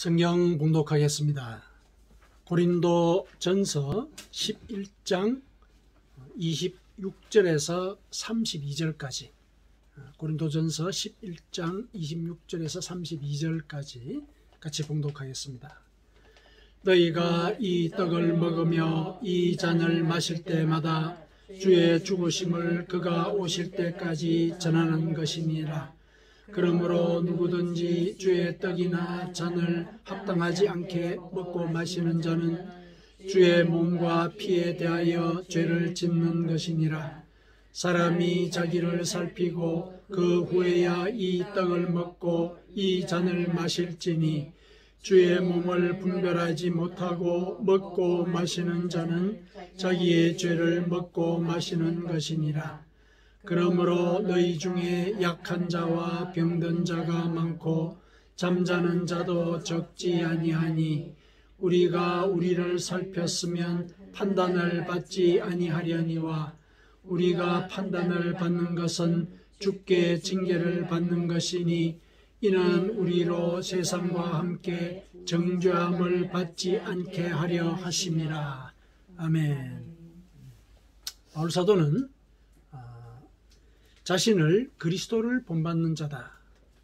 성경 봉독하겠습니다. 고린도 전서 11장 26절에서 32절까지 고린도 전서 11장 26절에서 32절까지 같이 봉독하겠습니다. 너희가 이 떡을 먹으며 이 잔을 마실 때마다 주의 죽으심을 그가 오실 때까지 전하는 것이니라. 그러므로 누구든지 주의 떡이나 잔을 합당하지 않게 먹고 마시는 자는 주의 몸과 피에 대하여 죄를 짓는 것이니라. 사람이 자기를 살피고 그 후에야 이 떡을 먹고 이 잔을 마실지니 주의 몸을 분별하지 못하고 먹고 마시는 자는 자기의 죄를 먹고 마시는 것이니라. 그러므로 너희 중에 약한 자와 병든 자가 많고 잠자는 자도 적지 아니하니 우리가 우리를 살폈으면 판단을 받지 아니하려니와 우리가 판단을 받는 것은 주께 징계를 받는 것이니 이는 우리로 세상과 함께 정죄함을 받지 않게 하려 하심이라. 아멘. 바울 사도는 자신을 그리스도를 본받는 자다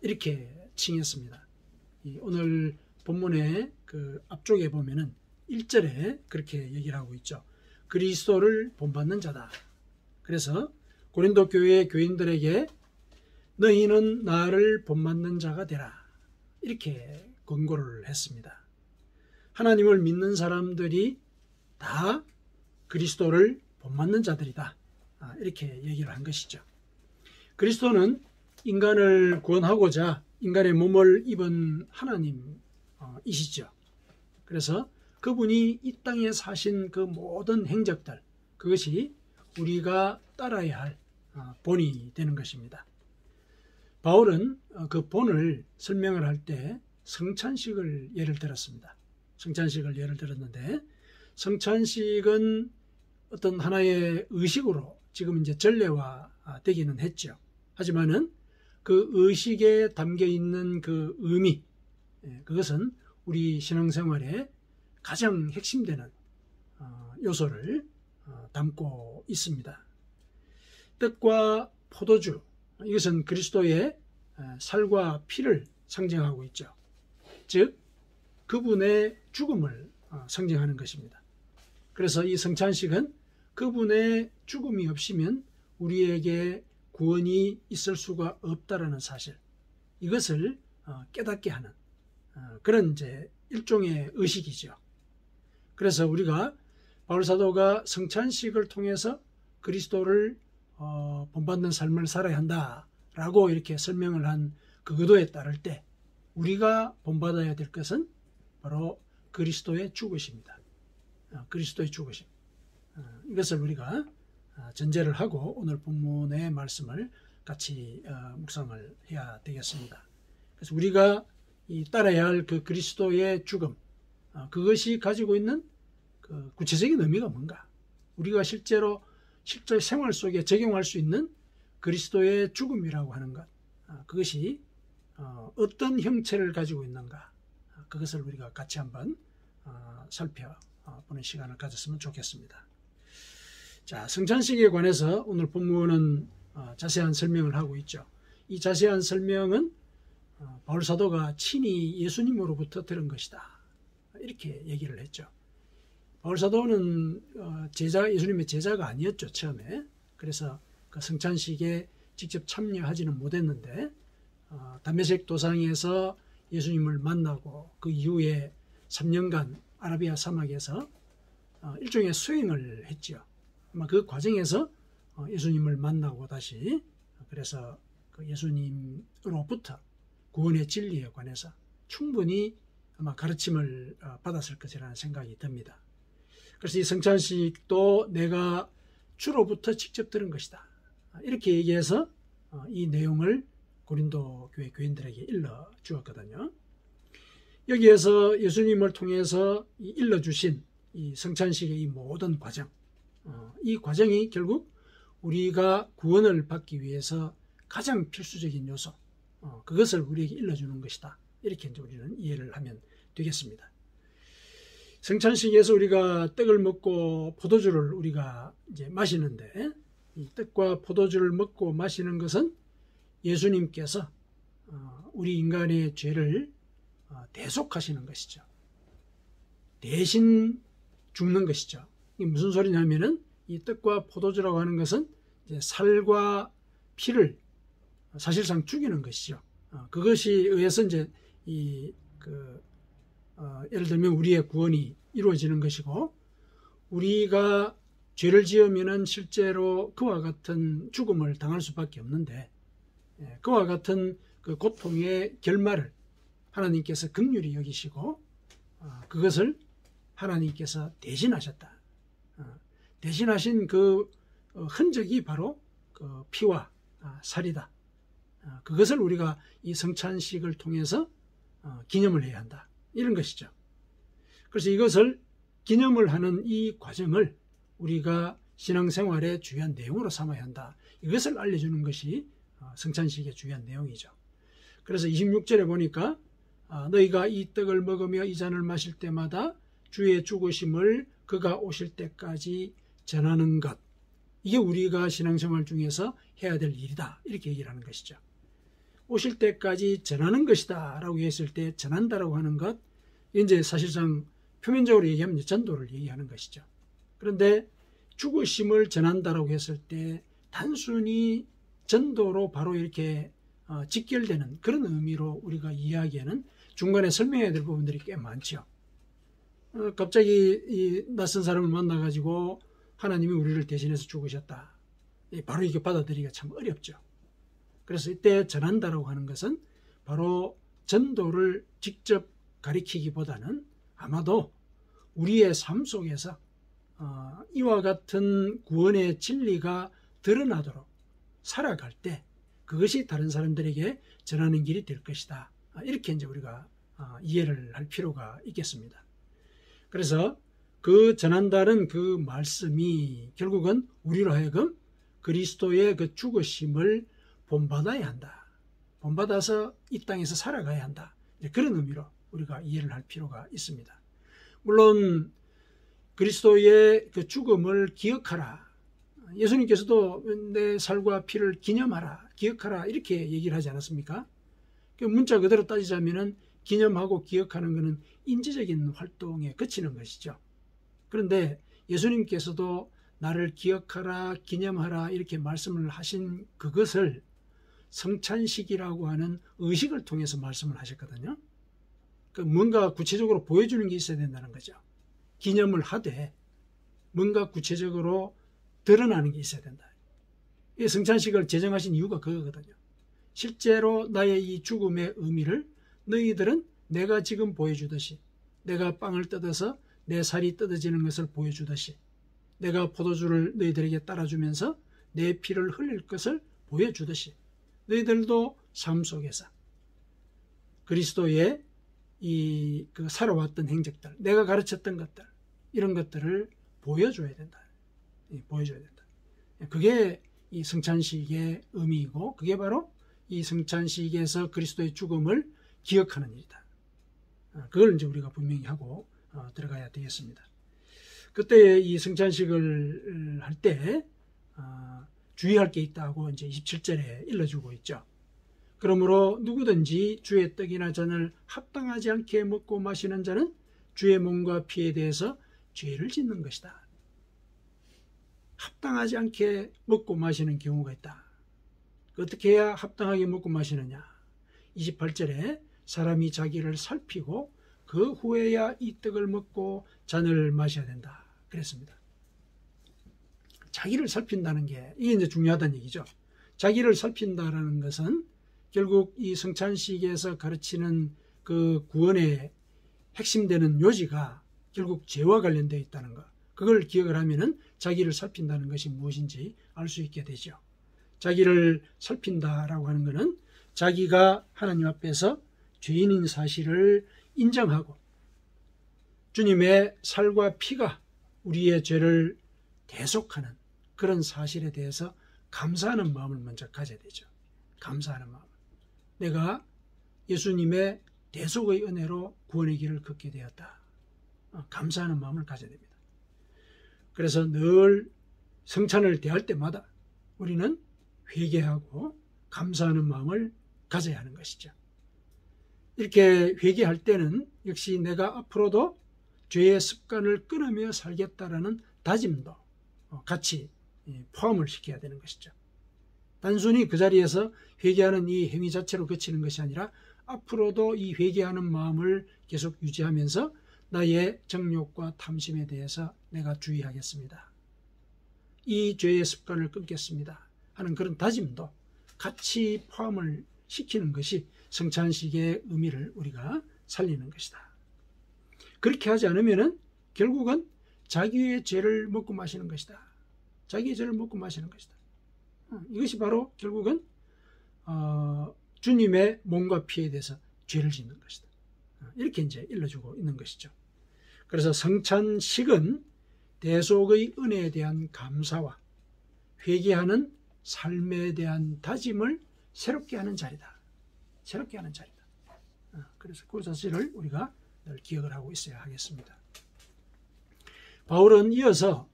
이렇게 칭했습니다. 오늘 본문의 그 앞쪽에 보면은 1절에 그렇게 얘기를 하고 있죠. 그리스도를 본받는 자다. 그래서 고린도 교회 교인들에게 너희는 나를 본받는 자가 되라 이렇게 권고를 했습니다. 하나님을 믿는 사람들이 다 그리스도를 본받는 자들이다 이렇게 얘기를 한 것이죠. 그리스도는 인간을 구원하고자 인간의 몸을 입은 하나님이시죠. 그래서 그분이 이 땅에 사신 그 모든 행적들, 그것이 우리가 따라야 할 본이 되는 것입니다. 바울은 그 본을 설명을 할 때 성찬식을 예를 들었습니다. 성찬식을 예를 들었는데, 성찬식은 어떤 하나의 의식으로 지금 이제 전례화 되기는 했죠. 하지만은 그 의식에 담겨 있는 그 의미, 그것은 우리 신앙생활에 가장 핵심되는 요소를 담고 있습니다. 떡과 포도주, 이것은 그리스도의 살과 피를 상징하고 있죠. 즉 그분의 죽음을 상징하는 것입니다. 그래서 이 성찬식은 그분의 죽음이 없이면 우리에게 구원이 있을 수가 없다라는 사실, 이것을 깨닫게 하는 그런 이제 일종의 의식이죠. 그래서 우리가 바울 사도가 성찬식을 통해서 그리스도를 본받는 삶을 살아야 한다라고 이렇게 설명을 한 그 의도에 따를 때 우리가 본받아야 될 것은 바로 그리스도의 죽으심입니다. 그리스도의 죽으심. 이것을 우리가 전제를 하고 오늘 본문의 말씀을 같이 묵상을 해야 되겠습니다. 그래서 우리가 따라야 할 그 그리스도의 죽음, 그것이 가지고 있는 그 구체적인 의미가 뭔가, 우리가 실제 생활 속에 적용할 수 있는 그리스도의 죽음이라고 하는 것, 그것이 어떤 형체를 가지고 있는가, 그것을 우리가 같이 한번 살펴보는 시간을 가졌으면 좋겠습니다. 자, 성찬식에 관해서 오늘 본문은 자세한 설명을 하고 있죠. 이 자세한 설명은 바울 사도가 친히 예수님으로부터 들은 것이다 이렇게 얘기를 했죠. 바울 사도는 예수님의 제자가 아니었죠, 처음에. 그래서 그 성찬식에 직접 참여하지는 못했는데 담메색 도상에서 예수님을 만나고 그 이후에 3년간 아라비아 사막에서 일종의 수행을 했죠. 아마 그 과정에서 예수님을 만나고 다시, 그래서 그 예수님으로부터 구원의 진리에 관해서 충분히 아마 가르침을 받았을 것이라는 생각이 듭니다. 그래서 이 성찬식도 내가 주로부터 직접 들은 것이다 이렇게 얘기해서 이 내용을 고린도 교회 교인들에게 일러 주었거든요. 여기에서 예수님을 통해서 일러주신 이 성찬식의 이 모든 과정, 이 과정이 결국 우리가 구원을 받기 위해서 가장 필수적인 요소, 그것을 우리에게 일러주는 것이다 이렇게 이제 우리는 이해를 하면 되겠습니다. 성찬식에서 우리가 떡을 먹고 포도주를 우리가 이제 마시는데, 이 떡과 포도주를 먹고 마시는 것은 예수님께서 우리 인간의 죄를 대속하시는 것이죠. 대신 죽는 것이죠. 이게 무슨 소리냐면은 이 떡과 포도주라고 하는 것은 이제 살과 피를 사실상 죽이는 것이죠. 그것이 의해서 이제 예를 들면 우리의 구원이 이루어지는 것이고, 우리가 죄를 지으면은 실제로 그와 같은 죽음을 당할 수밖에 없는데, 그와 같은 그 고통의 결말을 하나님께서 긍휼히 여기시고 그것을 하나님께서 대신하셨다. 대신하신 그 흔적이 바로 그 피와 살이다. 그것을 우리가 이 성찬식을 통해서 기념을 해야 한다. 이런 것이죠. 그래서 이것을 기념을 하는 이 과정을 우리가 신앙생활의 중요한 내용으로 삼아야 한다. 이것을 알려주는 것이 성찬식의 중요한 내용이죠. 그래서 26절에 보니까 너희가 이 떡을 먹으며 이 잔을 마실 때마다 주의 죽으심을 그가 오실 때까지 전하는 것. 이게 우리가 신앙생활 중에서 해야 될 일이다. 이렇게 얘기를 하는 것이죠. 오실 때까지 전하는 것이다 라고 했을 때 전한다라고 하는 것, 이제 사실상 표면적으로 얘기하면 전도를 얘기하는 것이죠. 그런데 죽으심을 전한다라고 했을 때 단순히 전도로 바로 이렇게 직결되는 그런 의미로 우리가 이해하기에는 중간에 설명해야 될 부분들이 꽤 많죠. 갑자기 이 낯선 사람을 만나가지고 하나님이 우리를 대신해서 죽으셨다. 바로 이게 받아들이기가 참 어렵죠. 그래서 이때 전한다라고 하는 것은 바로 전도를 직접 가리키기보다는 아마도 우리의 삶 속에서 이와 같은 구원의 진리가 드러나도록 살아갈 때 그것이 다른 사람들에게 전하는 길이 될 것이다. 이렇게 이제 우리가 이해를 할 필요가 있겠습니다. 그래서 그 전한다는 그 말씀이 결국은 우리로 하여금 그리스도의 그 죽으심을 본받아야 한다. 본받아서 이 땅에서 살아가야 한다. 그런 의미로 우리가 이해를 할 필요가 있습니다. 물론 그리스도의 그 죽음을 기억하라. 예수님께서도 내 살과 피를 기념하라, 기억하라 이렇게 얘기를 하지 않았습니까? 문자 그대로 따지자면은 기념하고 기억하는 것은 인지적인 활동에 그치는 것이죠. 그런데 예수님께서도 나를 기억하라, 기념하라 이렇게 말씀을 하신 그것을 성찬식이라고 하는 의식을 통해서 말씀을 하셨거든요. 뭔가 구체적으로 보여주는 게 있어야 된다는 거죠. 기념을 하되 뭔가 구체적으로 드러나는 게 있어야 된다. 이 성찬식을 제정하신 이유가 그거거든요. 실제로 나의 이 죽음의 의미를 너희들은 내가 지금 보여주듯이, 내가 빵을 뜯어서 내 살이 뜯어지는 것을 보여주듯이, 내가 포도주를 너희들에게 따라주면서 내 피를 흘릴 것을 보여주듯이 너희들도 삶 속에서 그리스도의 그 살아왔던 행적들, 내가 가르쳤던 것들, 이런 것들을 보여줘야 된다. 보여줘야 된다. 그게 이 성찬식의 의미이고, 그게 바로 이 성찬식에서 그리스도의 죽음을 기억하는 일이다. 그걸 이제 우리가 분명히 하고 들어가야 되겠습니다. 그때 이 성찬식을 할 때 주의할 게 있다고 이제 27절에 일러주고 있죠. 그러므로 누구든지 주의 떡이나 잔을 합당하지 않게 먹고 마시는 자는 주의 몸과 피에 대해서 죄를 짓는 것이다. 합당하지 않게 먹고 마시는 경우가 있다. 어떻게 해야 합당하게 먹고 마시느냐? 28절에 사람이 자기를 살피고 그 후에야 이 떡을 먹고 잔을 마셔야 된다. 그랬습니다. 자기를 살핀다는 게 이게 이제 중요하다는 얘기죠. 자기를 살핀다라는 것은 결국 이 성찬식에서 가르치는 그 구원의 핵심되는 요지가 결국 죄와 관련되어 있다는 것. 그걸 기억을 하면은 자기를 살핀다는 것이 무엇인지 알 수 있게 되죠. 자기를 살핀다라고 하는 것은 자기가 하나님 앞에서 죄인인 사실을 인정하고 주님의 살과 피가 우리의 죄를 대속하는 그런 사실에 대해서 감사하는 마음을 먼저 가져야 되죠. 감사하는 마음. 내가 예수님의 대속의 은혜로 구원의 길을 걷게 되었다. 감사하는 마음을 가져야 됩니다. 그래서 늘 성찬을 대할 때마다 우리는 회개하고 감사하는 마음을 가져야 하는 것이죠. 이렇게 회개할 때는 역시 내가 앞으로도 죄의 습관을 끊으며 살겠다라는 다짐도 같이 포함을 시켜야 되는 것이죠. 단순히 그 자리에서 회개하는 이 행위 자체로 그치는 것이 아니라 앞으로도 이 회개하는 마음을 계속 유지하면서 나의 정욕과 탐심에 대해서 내가 주의하겠습니다. 이 죄의 습관을 끊겠습니다 하는 그런 다짐도 같이 포함을 시키는 것이 성찬식의 의미를 우리가 살리는 것이다. 그렇게 하지 않으면 결국은 자기의 죄를 먹고 마시는 것이다. 자기의 죄를 먹고 마시는 것이다. 이것이 바로 결국은 주님의 몸과 피에 대해서 죄를 짓는 것이다. 이렇게 이제 일러주고 있는 것이죠. 그래서 성찬식은 대속의 은혜에 대한 감사와 회개하는 삶에 대한 다짐을 새롭게 하는 자리다. 새롭게 하는 자리다. 그래서 그 사실을 우리가 늘 기억을 하고 있어야 하겠습니다. 바울은 이어서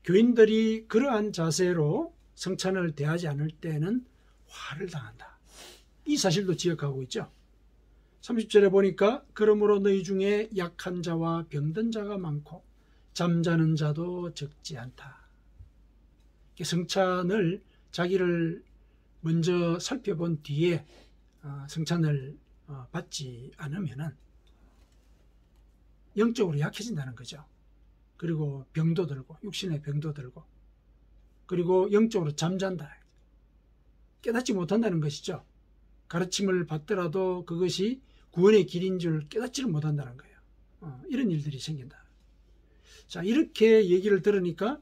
교인들이 그러한 자세로 성찬을 대하지 않을 때는 화를 당한다. 이 사실도 지적하고 있죠. 30절에 보니까 그러므로 너희 중에 약한 자와 병든 자가 많고 잠자는 자도 적지 않다. 성찬을 자기를 먼저 살펴본 뒤에 성찬을 받지 않으면 영적으로 약해진다는 거죠. 그리고 병도 들고 육신의 병도 들고 그리고 영적으로 잠잔다. 깨닫지 못한다는 것이죠. 가르침을 받더라도 그것이 구원의 길인 줄 깨닫지를 못한다는 거예요. 이런 일들이 생긴다. 자, 이렇게 얘기를 들으니까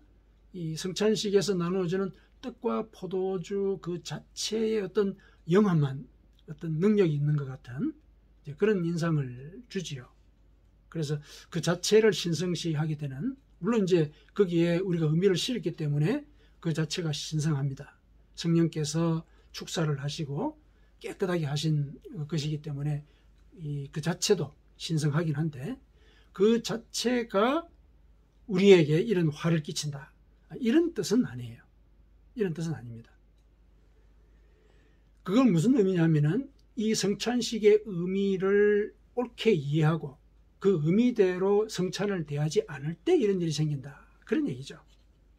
이 성찬식에서 나누어지는 떡과 포도주 그 자체의 어떤 영험한 어떤 능력이 있는 것 같은 그런 인상을 주지요. 그래서 그 자체를 신성시하게 되는, 물론 이제 거기에 우리가 의미를 실었기 때문에 그 자체가 신성합니다. 성령께서 축사를 하시고 깨끗하게 하신 것이기 때문에 그 자체도 신성하긴 한데 그 자체가 우리에게 이런 화를 끼친다. 이런 뜻은 아니에요. 이런 뜻은 아닙니다. 그건 무슨 의미냐면은 이 성찬식의 의미를 옳게 이해하고 그 의미대로 성찬을 대하지 않을 때 이런 일이 생긴다. 그런 얘기죠.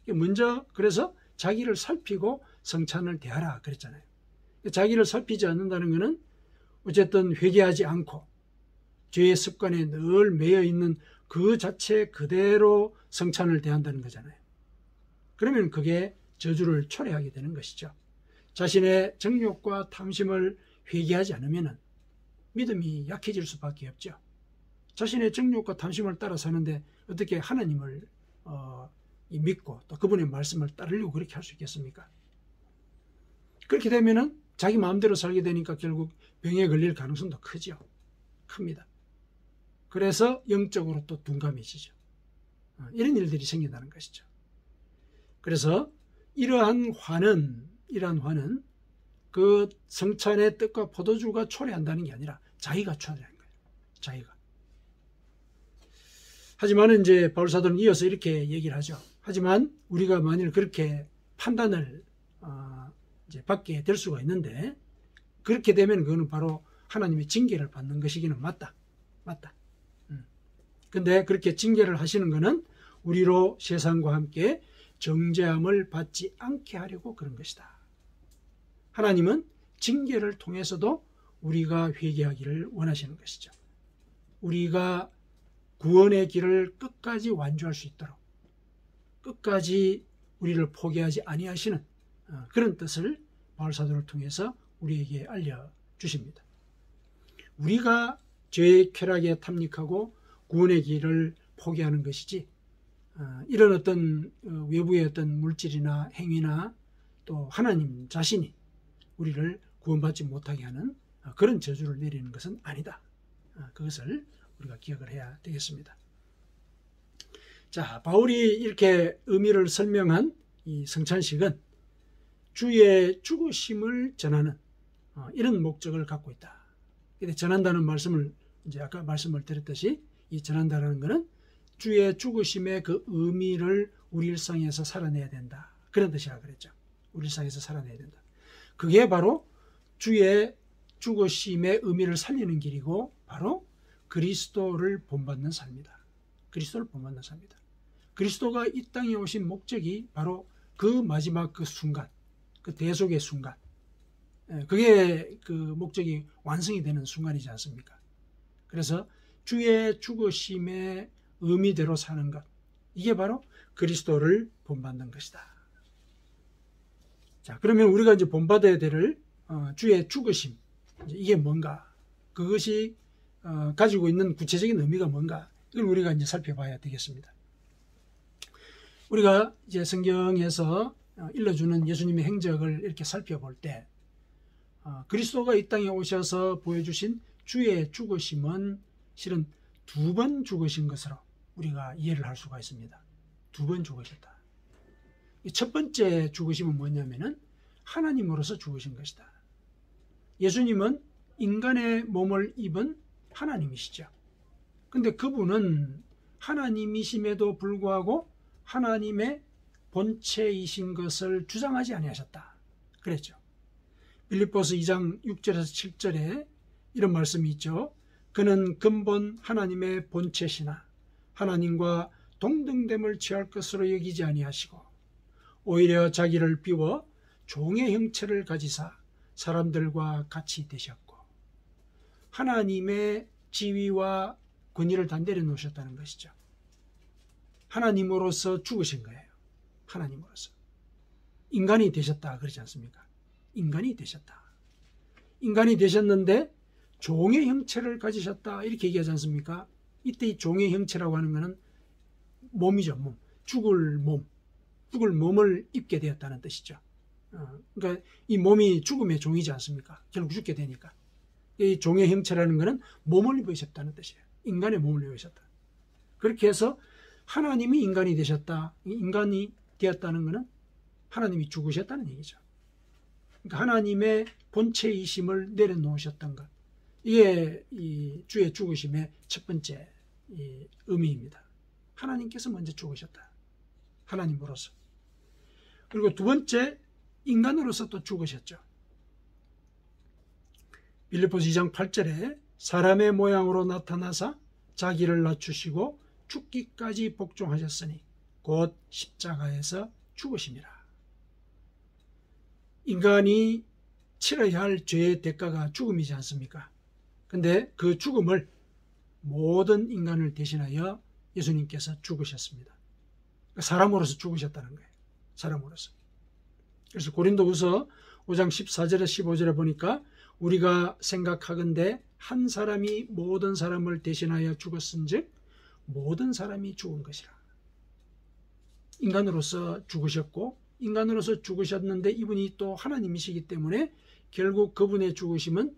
먼저 그래서 자기를 살피고 성찬을 대하라 그랬잖아요. 자기를 살피지 않는다는 것은 어쨌든 회개하지 않고 죄의 습관에 늘 매여 있는 그 자체 그대로 성찬을 대한다는 거잖아요. 그러면 그게 저주를 초래하게 되는 것이죠. 자신의 정욕과 탐심을 회개하지 않으면 믿음이 약해질 수밖에 없죠. 자신의 정욕과 탐심을 따라 사는데 어떻게 하나님을 믿고 또 그분의 말씀을 따르려고 그렇게 할 수 있겠습니까? 그렇게 되면은 자기 마음대로 살게 되니까 결국 병에 걸릴 가능성도 크죠. 큽니다. 그래서 영적으로 또 둔감해지죠. 이런 일들이 생긴다는 것이죠. 그래서 이러한 화는 그 성찬의 떡과 포도주가 초래한다는 게 아니라 자기가 초래한 거예요. 자기가. 하지만 이제 바울 사도는 이어서 이렇게 얘기를 하죠. 하지만 우리가 만일 그렇게 판단을 이제 받게 될 수가 있는데 그렇게 되면 그거는 바로 하나님의 징계를 받는 것이기는 맞다. 근데 그렇게 징계를 하시는 것은 우리로 세상과 함께 정죄함을 받지 않게 하려고 그런 것이다. 하나님은 징계를 통해서도 우리가 회개하기를 원하시는 것이죠. 우리가 구원의 길을 끝까지 완주할 수 있도록 끝까지 우리를 포기하지 아니하시는 그런 뜻을 바울 사도를 통해서 우리에게 알려주십니다. 우리가 죄의 쾌락에 탐닉하고 구원의 길을 포기하는 것이지 이런 어떤 외부의 어떤 물질이나 행위나 또 하나님 자신이 우리를 구원받지 못하게 하는 그런 저주를 내리는 것은 아니다. 그것을 우리가 기억을 해야 되겠습니다. 자, 바울이 이렇게 의미를 설명한 이 성찬식은 주의 죽으심을 전하는 이런 목적을 갖고 있다. 근데 전한다는 말씀을 이제 아까 말씀을 드렸듯이 이 전한다라는 것은 주의 죽으심의 그 의미를 우리 일상에서 살아내야 된다. 그런 뜻이라 그랬죠. 우리 일상에서 살아내야 된다. 그게 바로 주의 죽으심의 의미를 살리는 길이고 바로 그리스도를 본받는 삶이다. 그리스도를 본받는 삶이다. 그리스도가 이 땅에 오신 목적이 바로 그 마지막 그 순간, 그 대속의 순간, 그게 그 목적이 완성이 되는 순간이지 않습니까? 그래서 주의 죽으심의 의미대로 사는 것, 이게 바로 그리스도를 본받는 것이다. 자, 그러면 우리가 이제 본받아야 될 주의 죽으심, 이게 뭔가, 그것이 가지고 있는 구체적인 의미가 뭔가, 이걸 우리가 이제 살펴봐야 되겠습니다. 우리가 이제 성경에서 일러주는 예수님의 행적을 이렇게 살펴볼 때, 그리스도가 이 땅에 오셔서 보여주신 주의 죽으심은 실은 2번 죽으신 것으로 우리가 이해를 할 수가 있습니다. 2번 죽으셨다. 첫 번째 죽으심은 뭐냐면은 하나님으로서 죽으신 것이다. 예수님은 인간의 몸을 입은 하나님이시죠. 근데 그분은 하나님이심에도 불구하고 하나님의 본체이신 것을 주장하지 아니하셨다. 그랬죠. 빌립보서 2장 6절에서 7절에 이런 말씀이 있죠. 그는 근본 하나님의 본체시나 하나님과 동등됨을 취할 것으로 여기지 아니하시고 오히려 자기를 비워 종의 형체를 가지사 사람들과 같이 되셨고 하나님의 지위와 권위를 다 내려놓으셨다는 것이죠. 하나님으로서 죽으신 거예요. 하나님으로서. 인간이 되셨다 그러지 않습니까? 인간이 되셨다. 인간이 되셨는데 종의 형체를 가지셨다 이렇게 얘기하지 않습니까? 이때 이 종의 형체라고 하는 것은 몸이죠. 몸. 죽을 몸을 입게 되었다는 뜻이죠. 그러니까 이 몸이 죽음의 종이지 않습니까? 결국 죽게 되니까. 이 종의 형체라는 것은 몸을 입으셨다는 뜻이에요. 인간의 몸을 입으셨다. 그렇게 해서 하나님이 인간이 되셨다. 인간이 되었다는 것은 하나님이 죽으셨다는 얘기죠. 그러니까 하나님의 본체이심을 내려놓으셨던 것. 이게 이 주의 죽으심의 첫 번째 의미입니다. 하나님께서 먼저 죽으셨다. 하나님으로서. 그리고 두 번째, 인간으로서 또 죽으셨죠. 빌립보서 2장 8절에 사람의 모양으로 나타나사 자기를 낮추시고 죽기까지 복종하셨으니 곧 십자가에서 죽으심이라. 인간이 치러야 할 죄의 대가가 죽음이지 않습니까? 근데 그 죽음을 모든 인간을 대신하여 예수님께서 죽으셨습니다. 사람으로서 죽으셨다는 거예요. 사람으로서. 그래서 고린도후서 5장 14절에 15절에 보니까 우리가 생각하건대 한 사람이 모든 사람을 대신하여 죽었은즉 모든 사람이 죽은 것이라. 인간으로서 죽으셨고 인간으로서 죽으셨는데 이분이 또 하나님이시기 때문에 결국 그분의 죽으심은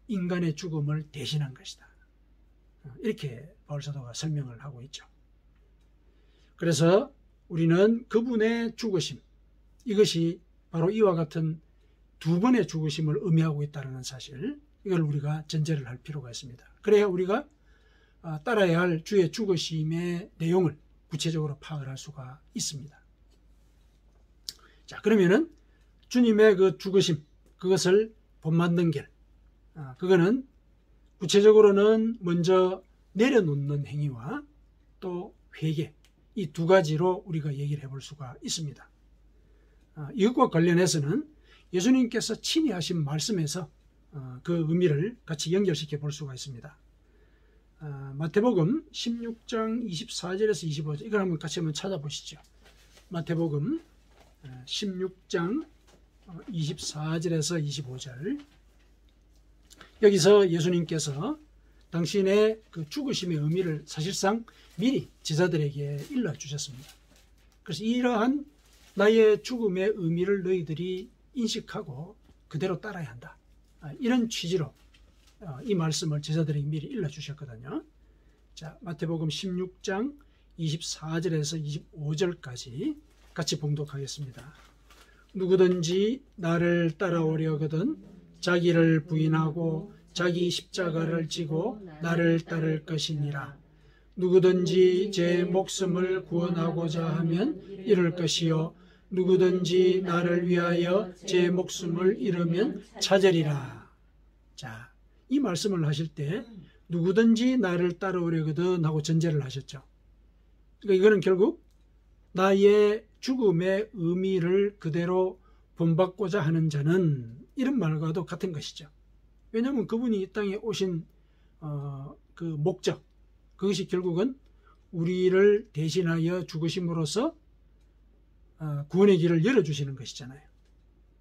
인간의 죽음을 대신한 것이다. 이렇게 바울사도가 설명을 하고 있죠. 그래서 우리는 그분의 죽으심, 이것이 바로 이와 같은 2번의 죽으심을 의미하고 있다는 사실, 이걸 우리가 전제를 할 필요가 있습니다. 그래야 우리가 따라야 할 주의 죽으심의 내용을 구체적으로 파악을 할 수가 있습니다. 자, 그러면은 주님의 그 죽으심, 그것을 본받는 길, 그거는 구체적으로는 먼저 내려놓는 행위와 또 회개, 이 두 가지로 우리가 얘기를 해볼 수가 있습니다. 이것과 관련해서는 예수님께서 친히 하신 말씀에서 그 의미를 같이 연결시켜 볼 수가 있습니다. 마태복음 16장 24절에서 25절, 이걸 한번 같이 한번 찾아보시죠. 마태복음 16장 24절에서 25절. 여기서 예수님께서 당신의 그 죽으심의 의미를 사실상 미리 제자들에게 일러주셨습니다. 그래서 이러한 나의 죽음의 의미를 너희들이 인식하고 그대로 따라야 한다. 이런 취지로 이 말씀을 제자들에게 미리 일러주셨거든요. 자, 마태복음 16장 24절에서 25절까지 같이 봉독하겠습니다. 누구든지 나를 따라오려거든 자기를 부인하고 자기 십자가를 지고 나를 따를 것이니라. 누구든지 제 목숨을 구원하고자 하면 잃을 것이요 누구든지 나를 위하여 제 목숨을 잃으면 찾으리라. 자, 이 말씀을 하실 때 누구든지 나를 따르려거든 하고 전제를 하셨죠. 그러니까 이거는 결국 나의 죽음의 의미를 그대로 본받고자 하는 자는 이런 말과도 같은 것이죠. 왜냐하면 그분이 이 땅에 오신 그 목적, 그것이 결국은 우리를 대신하여 죽으심으로써 구원의 길을 열어주시는 것이잖아요.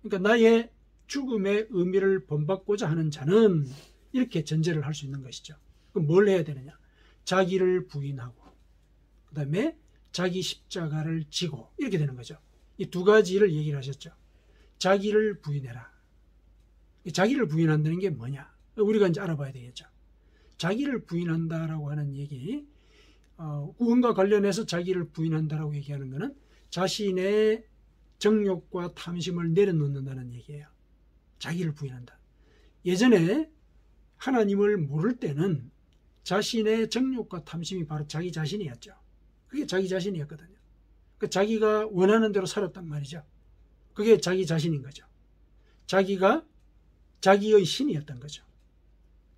그러니까 나의 죽음의 의미를 본받고자 하는 자는 이렇게 전제를 할 수 있는 것이죠. 그럼 뭘 해야 되느냐? 자기를 부인하고 그 다음에 자기 십자가를 지고 이렇게 되는 거죠. 이 두 가지를 얘기를 하셨죠. 자기를 부인해라. 자기를 부인한다는 게 뭐냐? 우리가 이제 알아봐야 되겠죠. 자기를 부인한다라고 하는 얘기, 구원과 관련해서 자기를 부인한다라고 얘기하는 것은 자신의 정욕과 탐심을 내려놓는다는 얘기예요. 자기를 부인한다. 예전에 하나님을 모를 때는 자신의 정욕과 탐심이 바로 자기 자신이었죠. 그게 자기 자신이었거든요. 그러니까 자기가 원하는 대로 살았단 말이죠. 그게 자기 자신인 거죠. 자기가 자기의 신이었던 거죠.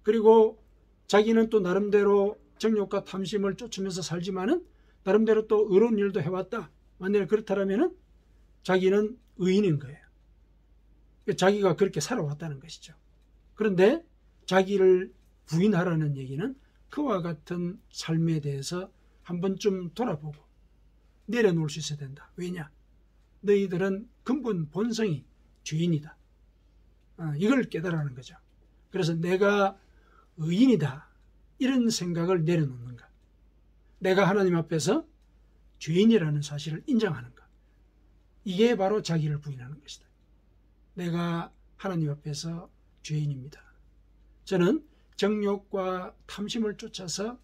그리고 자기는 또 나름대로 정욕과 탐심을 쫓으면서 살지만은 나름대로 또 의로운 일도 해왔다. 만약에 그렇다면 자기는 의인인 거예요. 자기가 그렇게 살아왔다는 것이죠. 그런데 자기를 부인하라는 얘기는 그와 같은 삶에 대해서 한 번쯤 돌아보고 내려놓을 수 있어야 된다. 왜냐? 너희들은 근본 본성이 죄인이다. 이걸 깨달아는 거죠. 그래서 내가 의인이다. 이런 생각을 내려놓는 것. 내가 하나님 앞에서 죄인이라는 사실을 인정하는 것. 이게 바로 자기를 부인하는 것이다. 내가 하나님 앞에서 죄인입니다. 저는 정욕과 탐심을 쫓아서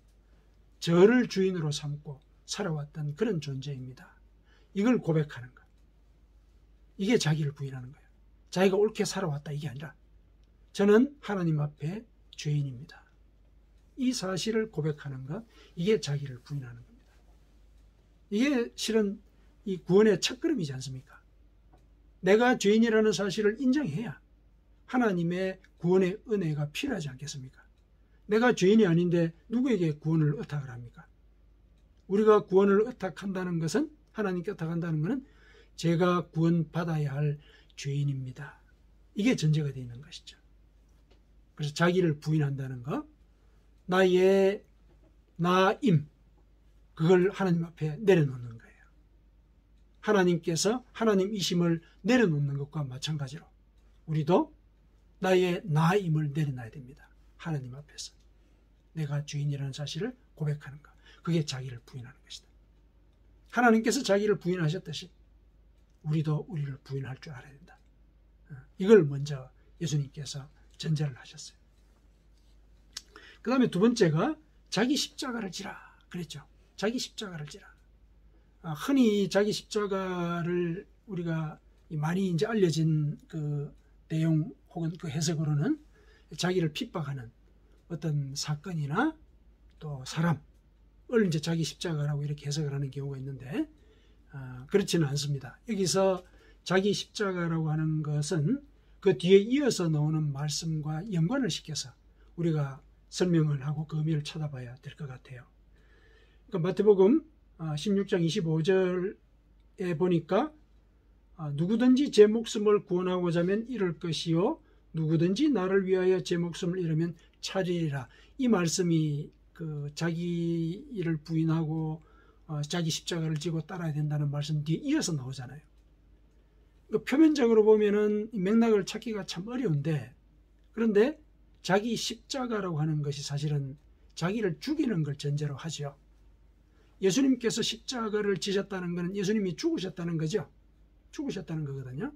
저를 주인으로 삼고 살아왔던 그런 존재입니다. 이걸 고백하는 것. 이게 자기를 부인하는 거예요. 자기가 옳게 살아왔다 이게 아니라 저는 하나님 앞에 죄인입니다. 이 사실을 고백하는 것, 이게 자기를 부인하는 겁니다. 이게 실은 이 구원의 첫걸음이지 않습니까? 내가 죄인이라는 사실을 인정해야 하나님의 구원의 은혜가 필요하지 않겠습니까? 내가 죄인이 아닌데 누구에게 구원을 의탁을 합니까? 우리가 구원을 의탁한다는 것은, 하나님께 의탁한다는 것은 제가 구원받아야 할 죄인입니다. 이게 전제가 되어 있는 것이죠. 그래서 자기를 부인한다는 것, 나의 나임, 그걸 하나님 앞에 내려놓는 거예요. 하나님께서 하나님이심을 내려놓는 것과 마찬가지로 우리도 나의 나임을 내려놔야 됩니다. 하나님 앞에서 내가 죄인이라는 사실을 고백하는 것, 그게 자기를 부인하는 것이다. 하나님께서 자기를 부인하셨듯이 우리도 우리를 부인할 줄 알아야 된다. 이걸 먼저 예수님께서 전제를 하셨어요. 그 다음에 두 번째가 자기 십자가를 지라 그랬죠. 자기 십자가를 지라. 흔히 자기 십자가를 우리가 많이 이제 알려진 그 내용 혹은 그 해석으로는 자기를 핍박하는 어떤 사건이나 또 사람을 이제 자기 십자가라고 이렇게 해석을 하는 경우가 있는데, 그렇지는 않습니다. 여기서 자기 십자가라고 하는 것은 그 뒤에 이어서 나오는 말씀과 연관을 시켜서 우리가 설명을 하고 그 의미를 찾아봐야 될 것 같아요. 그러니까 마태복음 16장 25절에 보니까 누구든지 제 목숨을 구원하고자 하면 잃을 것이요 누구든지 나를 위하여 제 목숨을 잃으면 찾으리라. 이 말씀이 그 자기를 부인하고 자기 십자가를 지고 따라야 된다는 말씀 뒤에 이어서 나오잖아요. 표면적으로 보면은 맥락을 찾기가 참 어려운데, 그런데 자기 십자가라고 하는 것이 사실은 자기를 죽이는 걸 전제로 하죠. 예수님께서 십자가를 지셨다는 것은 예수님이 죽으셨다는 거죠. 죽으셨다는 거거든요.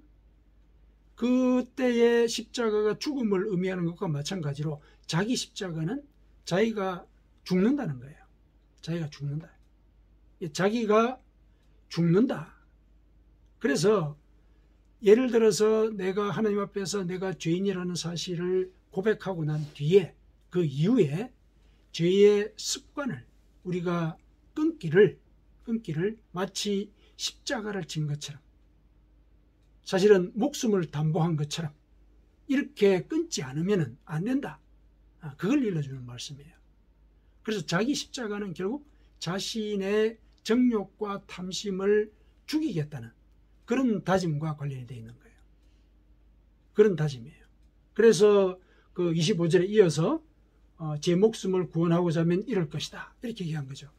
그때의 십자가가 죽음을 의미하는 것과 마찬가지로 자기 십자가는 자기가 죽는다는 거예요. 자기가 죽는다. 자기가 죽는다. 그래서 예를 들어서 내가 하나님 앞에서 내가 죄인이라는 사실을 고백하고 난 뒤에 그 이후에 죄의 습관을 우리가 끊기를 마치 십자가를 진 것처럼, 사실은 목숨을 담보한 것처럼 이렇게 끊지 않으면 안 된다. 그걸 일러주는 말씀이에요. 그래서 자기 십자가는 결국 자신의 정욕과 탐심을 죽이겠다는 그런 다짐과 관련이 되어 있는 거예요. 그런 다짐이에요. 그래서 그 25절에 이어서 제 목숨을 구원하고자 하면 이럴 것이다, 이렇게 얘기한 거죠.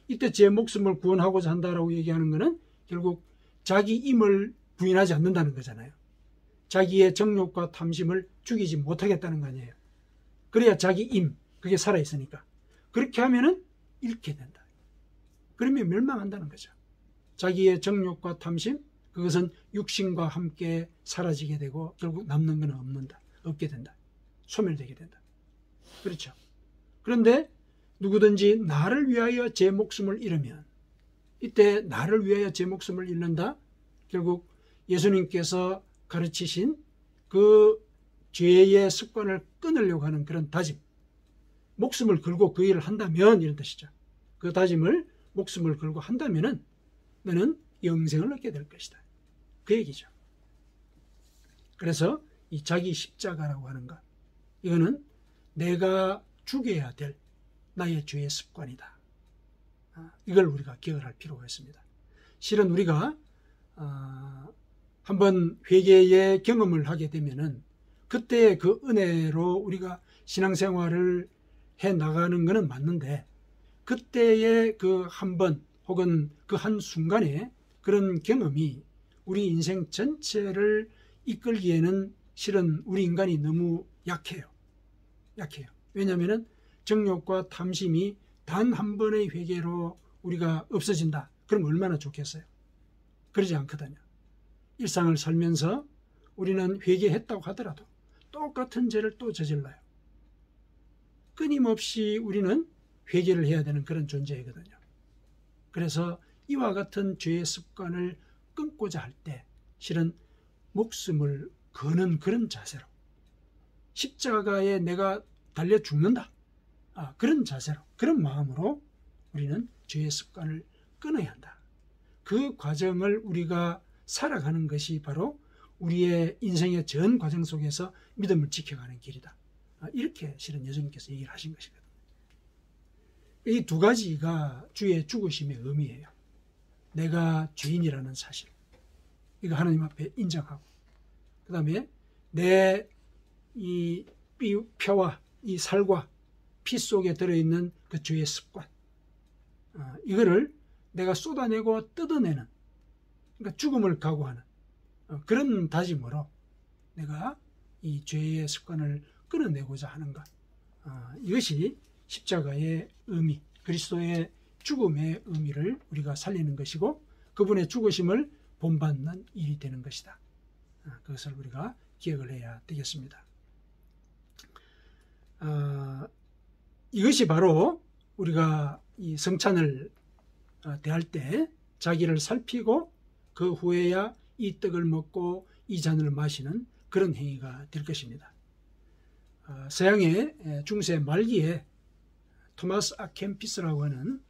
이때 제 목숨을 구원하고자 한다라고 얘기하는 것은 결국 자기 임을 부인하지 않는다는 거잖아요. 자기의 정욕과 탐심을 죽이지 못하겠다는 거 아니에요. 그래야 자기 임, 그게 살아있으니까. 그렇게 하면은 잃게 된다. 그러면 멸망한다는 거죠. 자기의 정욕과 탐심, 그것은 육신과 함께 사라지게 되고 결국 남는 것은 없게 된다. 소멸되게 된다. 그렇죠. 그런데 누구든지 나를 위하여 제 목숨을 잃으면, 이때 나를 위하여 제 목숨을 잃는다, 결국 예수님께서 가르치신 그 죄의 습관을 끊으려고 하는 그런 다짐, 목숨을 걸고 그 일을 한다면, 이런 뜻이죠. 그 다짐을 목숨을 걸고 한다면은 너는 영생을 얻게 될 것이다, 그 얘기죠. 그래서 이 자기 십자가라고 하는 것, 이거는 내가 죽여야 될 나의 죄의 습관이다. 이걸 우리가 기억을 할 필요가 있습니다. 실은 우리가 한번 회개의 경험을 하게 되면은 그때의 그 은혜로 우리가 신앙생활을 해 나가는 것은 맞는데, 그때의 그 한 번 혹은 그 한 순간의 그런 경험이 우리 인생 전체를 이끌기에는 실은 우리 인간이 너무 약해요. 왜냐하면 정욕과 탐심이 단 한 번의 회개로 우리가 없어진다. 그럼 얼마나 좋겠어요. 그러지 않거든요. 일상을 살면서 우리는 회개했다고 하더라도 똑같은 죄를 또 저질러요. 끊임없이 우리는 회개를 해야 되는 그런 존재이거든요. 그래서 이와 같은 죄의 습관을 끊고자 할 때 실은 목숨을 거는 그런 자세로, 십자가에 내가 달려 죽는다, 그런 자세로, 그런 마음으로 우리는 죄의 습관을 끊어야 한다. 그 과정을 우리가 살아가는 것이 바로 우리의 인생의 전 과정 속에서 믿음을 지켜가는 길이다. 이렇게 실은 예수님께서 얘기를 하신 것이거든요. 이 두 가지가 주의 죽으심의 의미예요. 내가 죄인이라는 사실, 이거 하나님 앞에 인정하고, 그 다음에 내 이 뼈와 이 살과 피 속에 들어있는 그 죄의 습관, 이거를 내가 쏟아내고 뜯어내는, 그러니까 죽음을 각오하는 그런 다짐으로 내가 이 죄의 습관을 끊어내고자 하는 것, 이것이 십자가의 의미, 그리스도의 죽음의 의미를 우리가 살리는 것이고 그분의 죽으심을 본받는 일이 되는 것이다. 그것을 우리가 기억을 해야 되겠습니다. 이것이 바로 우리가 이 성찬을 대할 때 자기를 살피고 그 후에야 이 떡을 먹고 이 잔을 마시는 그런 행위가 될 것입니다. 서양의 중세 말기에 토마스 아 캠피스라고 하는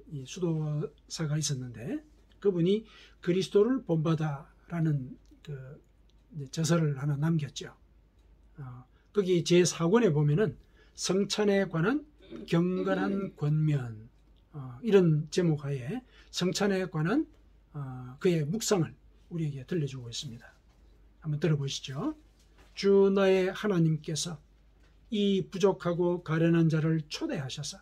이 수도사가 있었는데, 그분이 그리스도를 본받아라는 그 저서를 하나 남겼죠. 거기 제4권에 보면은 성찬에 관한 경건한 권면, 이런 제목하에 성찬에 관한 그의 묵상을 우리에게 들려주고 있습니다. 한번 들어보시죠. 주 나의 하나님께서 이 부족하고 가련한 자를 초대하셔서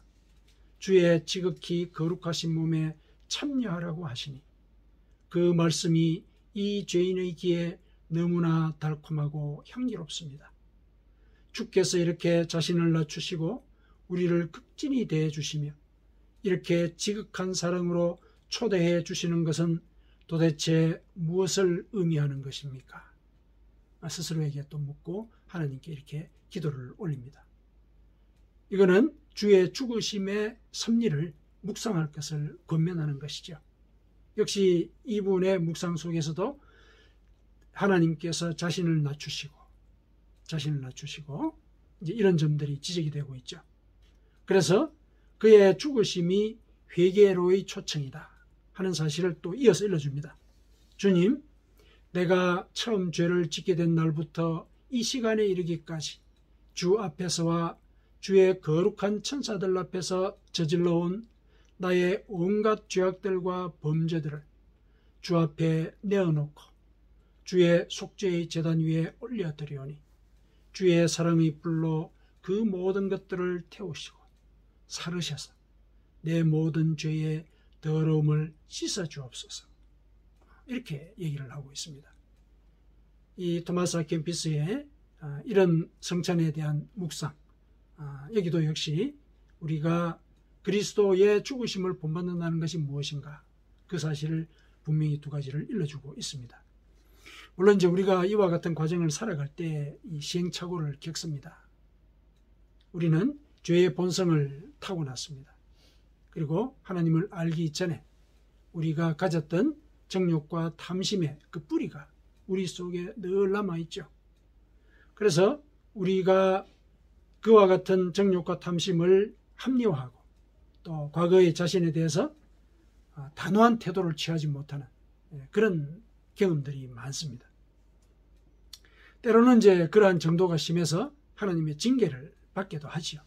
주의 지극히 거룩하신 몸에 참여하라고 하시니 그 말씀이 이 죄인의 귀에 너무나 달콤하고 향기롭습니다. 주께서 이렇게 자신을 낮추시고 우리를 극진히 대해 주시며 이렇게 지극한 사랑으로 초대해 주시는 것은 도대체 무엇을 의미하는 것입니까? 스스로에게 또 묻고 하나님께 이렇게 기도를 올립니다. 이거는 주의 죽으심의 섭리를 묵상할 것을 권면하는 것이죠. 역시 이분의 묵상 속에서도 하나님께서 자신을 낮추시고 자신을 낮추시고 이제 이런 점들이 지적이 되고 있죠. 그래서 그의 죽으심이 회개로의 초청이다 하는 사실을 또 이어서 일러줍니다. 주님, 내가 처음 죄를 짓게 된 날부터 이 시간에 이르기까지 주 앞에서와 주의 거룩한 천사들 앞에서 저질러온 나의 온갖 죄악들과 범죄들을 주 앞에 내어놓고 주의 속죄의 제단 위에 올려드리오니 주의 사랑의 불로 그 모든 것들을 태우시고 사르셔서 내 모든 죄의 더러움을 씻어주옵소서. 이렇게 얘기를 하고 있습니다. 이 토마스 아켐피스의 이런 성찬에 대한 묵상, 여기도 역시 우리가 그리스도의 죽으심을 본받는다는 것이 무엇인가, 그 사실을 분명히 두 가지를 일러주고 있습니다. 물론 이제 우리가 이와 같은 과정을 살아갈 때 이 시행착오를 겪습니다. 우리는 죄의 본성을 타고났습니다. 그리고 하나님을 알기 전에 우리가 가졌던 정욕과 탐심의 그 뿌리가 우리 속에 늘 남아있죠. 그래서 우리가 그와 같은 정욕과 탐심을 합리화하고 또 과거의 자신에 대해서 단호한 태도를 취하지 못하는 그런 경험들이 많습니다. 때로는 이제 그러한 정도가 심해서 하나님의 징계를 받기도 하지요.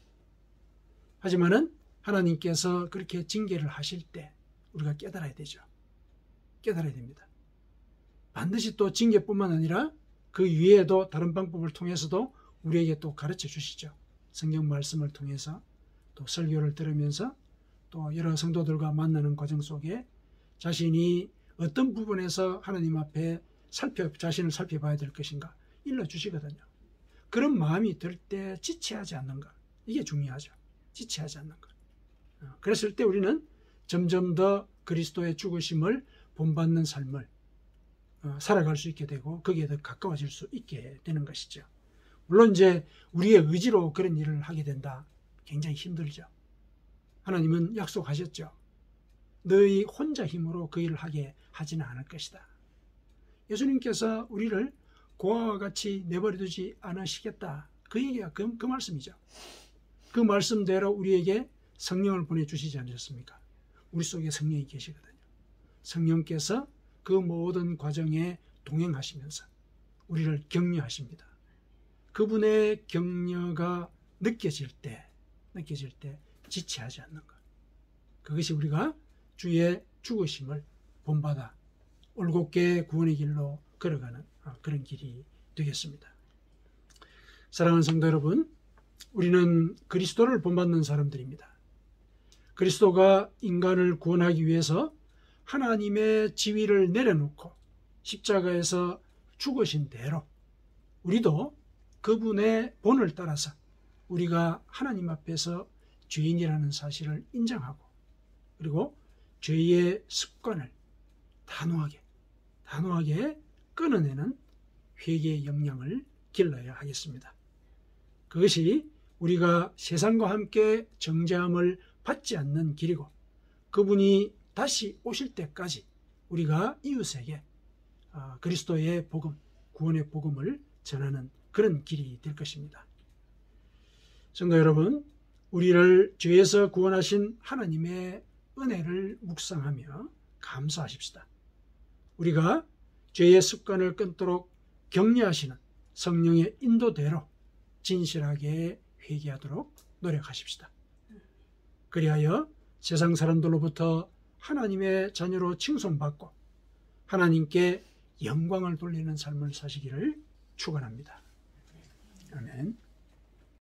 하지만은 하나님께서 그렇게 징계를 하실 때 우리가 깨달아야 되죠. 깨달아야 됩니다. 반드시 또 징계뿐만 아니라 그 위에도 다른 방법을 통해서도 우리에게 또 가르쳐 주시죠. 성경 말씀을 통해서 또 설교를 들으면서 또 여러 성도들과 만나는 과정 속에 자신이 어떤 부분에서 하나님 앞에 자신을 살펴봐야 될 것인가 일러주시거든요. 그런 마음이 들 때 지체하지 않는가, 이게 중요하죠. 지체하지 않는가. 그랬을 때 우리는 점점 더 그리스도의 죽으심을 본받는 삶을 살아갈 수 있게 되고 거기에 더 가까워질 수 있게 되는 것이죠. 물론 이제 우리의 의지로 그런 일을 하게 된다, 굉장히 힘들죠. 하나님은 약속하셨죠. 너희 혼자 힘으로 그 일을 하게 하지는 않을 것이다. 예수님께서 우리를 고아와 같이 내버려두지 않으시겠다. 그 얘기가 그 말씀이죠. 그 말씀대로 우리에게 성령을 보내주시지 않으셨습니까? 우리 속에 성령이 계시거든요. 성령께서 그 모든 과정에 동행하시면서 우리를 격려하십니다. 그분의 격려가 느껴질 때 지체하지 않는 것. 그것이 우리가 주의 죽으심을 본받아 올곧게 구원의 길로 걸어가는 그런 길이 되겠습니다. 사랑하는 성도 여러분, 우리는 그리스도를 본받는 사람들입니다. 그리스도가 인간을 구원하기 위해서 하나님의 지위를 내려놓고 십자가에서 죽으신 대로 우리도 그분의 본을 따라서 우리가 하나님 앞에서 죄인이라는 사실을 인정하고 그리고 죄의 습관을 단호하게 끊어내는 회개의 역량을 길러야 하겠습니다. 그것이 우리가 세상과 함께 정죄함을 받지 않는 길이고 그분이 다시 오실 때까지 우리가 이웃에게 그리스도의 복음, 구원의 복음을 전하는 그런 길이 될 것입니다. 성도 여러분, 우리를 죄에서 구원하신 하나님의 은혜를 묵상하며 감사하십시다. 우리가 죄의 습관을 끊도록 격려하시는 성령의 인도대로 진실하게 회개하도록 노력하십시다. 그리하여 세상 사람들로부터 하나님의 자녀로 칭송받고 하나님께 영광을 돌리는 삶을 사시기를 축원합니다. 아멘.